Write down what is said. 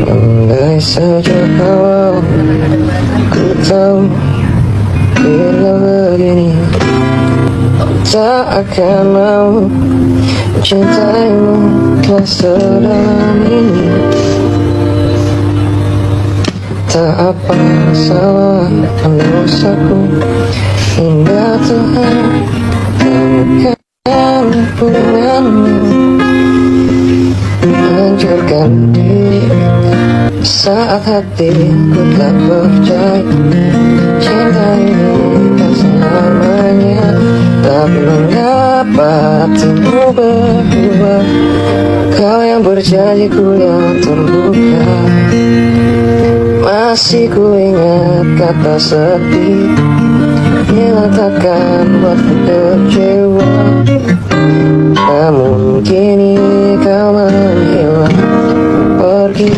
Andai saja kau, ku tahu bila begini tak akan mau mencintaimu telah sedalam ini. Tak apa salah dosaku hingga Tuhan temukan hubunganmu, hancurkan diri saat hatiku tak percaya cinta ini tak selamanya. Tapi mengapa hatimu berubah? Kau yang berjanji ku yang terbuka. Masih ku ingat kata sepi, bila takkan buatku kecewa. Namun kini kau menghilang pergi.